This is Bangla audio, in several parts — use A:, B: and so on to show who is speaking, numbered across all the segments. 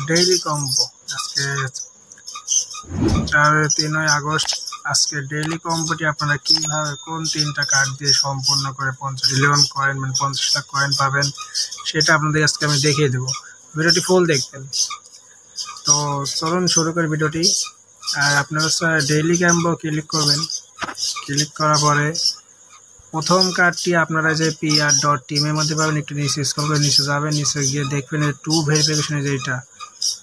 A: ডেইলি কম্বো আজকে 3 আগস্ট। আজকে ডেইলি কম্বোটি আপনারা কিভাবে কোন 3টা কার্ড দিয়ে সম্পূর্ণ করে 11 কয়েন মানে 50 লাখ কয়েন পাবেন সেটা আপনাদের আজকে আমি দেখিয়ে দেবো। ভিডিওটি ফুল দেখবেন। তো চলুন শুরু করে ভিডিওটি। আর আপনারা ডেইলি কম্বো ক্লিক করবেন। ক্লিক করার পরে প্রথম কার্ডটি আপনারা যে PR.team এর মধ্যে পাবেন, একটু নিচে স্ক্রল করে নিচে যাবেন, নিচে গিয়ে দেখবেন 2 ভেরিফিকেশন যে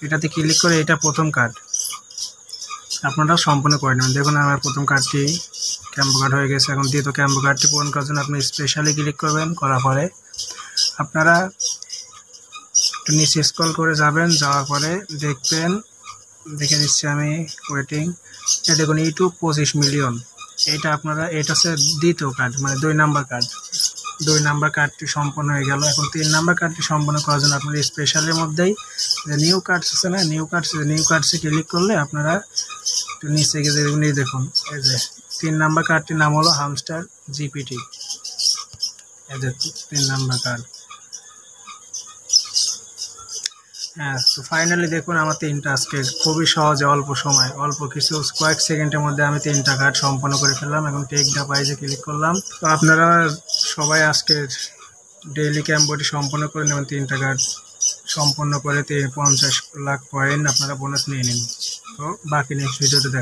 A: এটাতে ক্লিক করে এটা প্রথম কার্ড আপনারা সম্পূর্ণ করে নেবেন। দেখুন আমার প্রথম কার্ডটি ক্যাম্বো কার্ড হয়ে গেছে। এখন দ্বিতীয় ক্যাম্বো কার্ডটি পূরণ করার জন্য আপনি স্পেশালি ক্লিক করবেন। করার পরে আপনারা একটু নিচে স্ক্রল করে যাবেন, যাওয়ার পরে দেখবেন, দেখে দিচ্ছি আমি ওয়েটিং, এটা দেখুন ইউটিউব 25 মিলিয়ন। এটা আপনারা এটা হচ্ছে দ্বিতীয় কার্ড মানে 2 নাম্বার কার্ড। 2 নাম্বার কার্ডটি সম্পন্ন হয়ে গেল। এখন 3 নাম্বার কার্ডটি সম্পন্ন করার জন্য আপনারা স্পেশালের মধ্যেই যে নিউ কার্ডস আছে না, নিউ কার্ডসে ক্লিক করলে আপনারা একটু নিচে গিয়ে দেখুন এই যে 3 নাম্বার কার্ডটির নাম হলো হামস্টার জিপিটি। এই যে 3 নাম্বার কার্ড। হ্যাঁ, তো ফাইনালি দেখুন আমার 3টা আজকে খুবই সহজে অল্প সময় অল্প কিছু কয়েক সেকেন্ডের মধ্যে আমি 3টা কার্ড সম্পন্ন করে ফেললাম। এখন টেক দ্য প্রাইজে ক্লিক করলাম। তো আপনারা সবাই আজকের ডেইলি ক্যাম্বোটি সম্পন্ন করে নেবেন। 3টা কার্ড সম্পন্ন করে 50 লাখ কয়েন আপনারা বোনাস নিয়ে নিন। তো বাকি নেক্সট ভিডিওতে দেখা।